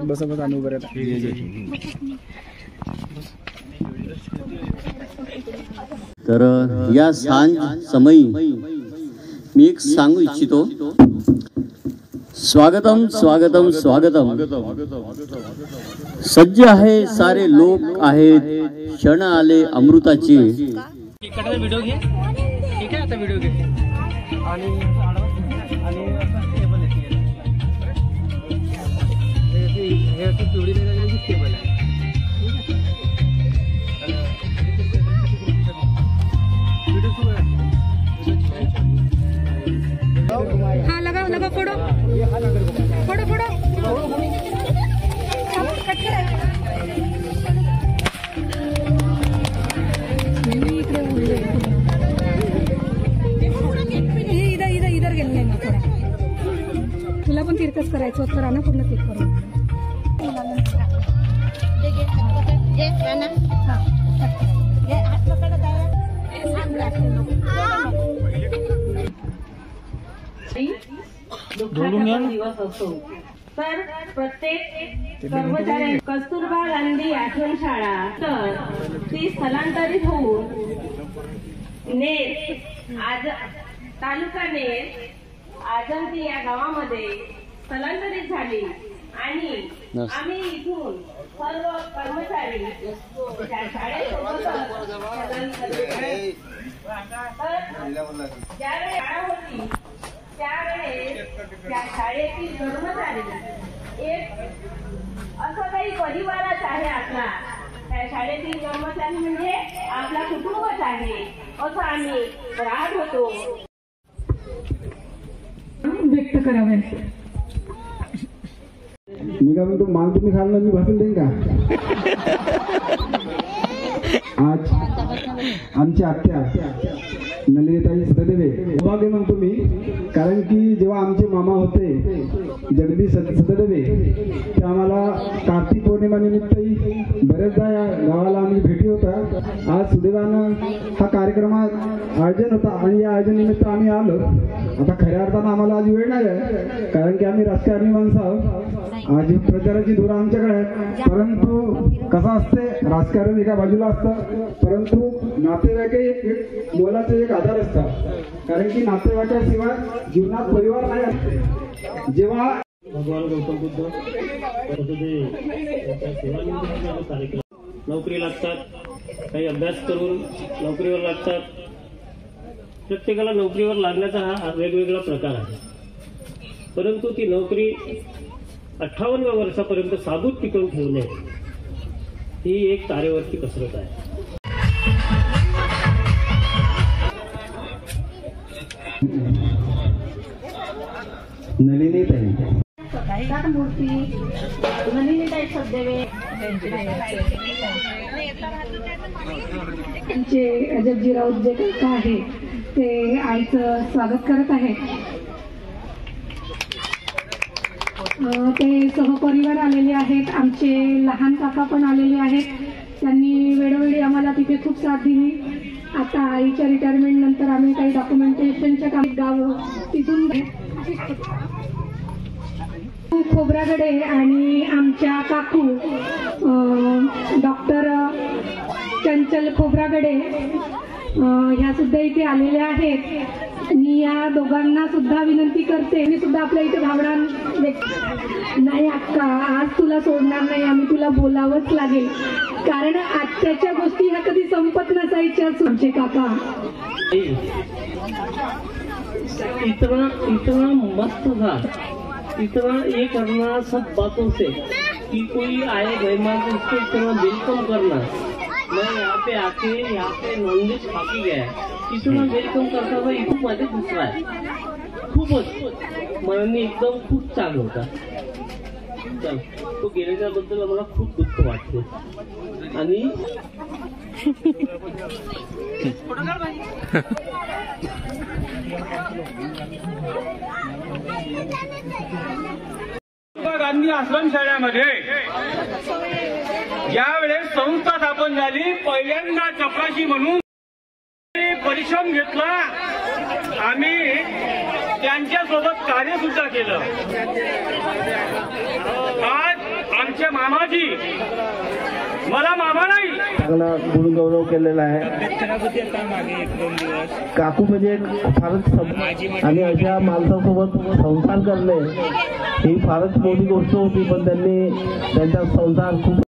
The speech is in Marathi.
बस बस आणि उभं राहता. तर या सांज समयी मी एक सांगू इच्छितो. स्वागतम स्वागतम स्वागतम. सज्ज आहे सारे लोक आहेत, क्षण आले अमृताचे. व्हिडिओ घे. ठीक आहे, आता व्हिडिओ घे. आणि हे पिवळी टेबल आहे. हाँ लगाओ लगाओ फोड़ो फोड़ो फोड़ो इधर इधर इधर गेले ना थोडा. तुला पण तिरकस करायचं होतं, राणा पूर्ण तिरक करू. दिवस असतो तर प्रत्येक कर्मचारी कस्तुरबा गांधी आश्रम शाळा तर ती स्थलांतरित होऊन नेर आज तालुका नेर आजंती या गावामध्ये स्थलांतरित झाली आणि आम्ही इथून सर्व कर्मचारी त्या शाळेसोबत ज्यावेळी शाळा होती त्यावेळेस त्या शाळेतील कर्मचारी एक असं काही परिवारच आहे आपला. त्या शाळेतील कर्मचारी म्हणजे आपला कुटुंबच आहे असं आम्ही राहत होतो. व्यक्त करावे. मी काय म्हणतो, मान तुम्ही खाल्लं मी भाषण देईन का? आज आमची आत्या नलिनीताई सददेवे सौभाग्य म्हणतो मी, कारण की जेव्हा आमचे मामा होते जगदीश सददेवे ते आम्हाला कार्तिक पौर्णिमा निमित्तही बरेचदा या गावाला आम्ही भेटी होता. आज सुदैवानं हा कार्यक्रमात आयोजन होता आणि या आयोजन निमित्त आम्ही आलो. आता खऱ्या अर्थानं आम्हाला आज वेळ नाही आहे, कारण की आम्ही राजकारणी माणसं आहोत. आज प्रचाराची धुरा आमच्याकडे आहे, परंतु कसं असते राजकारण एका बाजूला असतं, परंतु नातेवाईकही एक मोलाचे एक आधार असतात. कारण की नातेवाईकाशिवाय जीवनात परिवार नाही असते. जेव्हा भगवान गौतम बुद्ध कार्यक्रम नोकरी लागतात, काही अभ्यास करून नोकरीवर लागतात. प्रत्येकाला नोकरीवर लागण्याचा हा वेगवेगळा प्रकार आहे, परंतु ती नोकरी 58व्या वर्षापर्यंत साबूत टिकवून ठेवणे ही एक तारेवरची कसरत आहे. नलिनीताई मूर्ती नलिनीताई सददेवे त्यांचे जगजीराव जे काका आहे ते आईचं स्वागत करत आहेत. ते सहपरिवार आलेले आहेत. आमचे लहान काका पण आलेले आहेत. त्यांनी वेळोवेळी आम्हाला तिथे खूप साथ दिली. आता आईच्या रिटायरमेंट नंतर आम्ही काही डॉक्युमेंटेशनच्या काम गाव तिथून खोब्रागडे आणि आमच्या काकू डॉक्टर चंचल खोब्रागडे ह्या सुद्धा इथे आलेल्या आहेत. मी या दोघांना सुद्धा विनंती करते, मी सुद्धा आपल्या इथे भावना नाही अक्का आज तुला सोडणार नाही, आम्ही तुला बोलावंच लागेल, कारण आजच्या गोष्टी ह्या कधी संपत नसायच्या. आमचे काका इतना मस्त था, इतना ये करना सब बातों से कि कोई आए मेहमान को उसको इतना वेलकम करना. मैं यहाँ पे आके यहाँ पे नॉनव्हेज खा के गया, इतना वेलकम करता था. इथून माझे दुसरा आहे. खूपच मनाने एकदम खूप चांगला होता. तो गेल्याच्याबद्दल आम्हाला खूप दुःख वाटते. आणि गांधी आश्रम शाळेमध्ये ज्यावेळेस संस्था स्थापन झाली, पहिल्यांदा चपराशी म्हणून परिश्रम घेतला. आम्ही त्यांच्यासोबत कार्य सुद्धा केलं। आज आमच्या मामाजी, मला मामा नाही, चांगला गुणगौरव केलेला आहे। काकू म्हणजे फारच आणि अशा माणसासोबत संसार करणे ही फारच मोठी गोष्ट होती, पण त्यांनी त्यांचा संसार खूप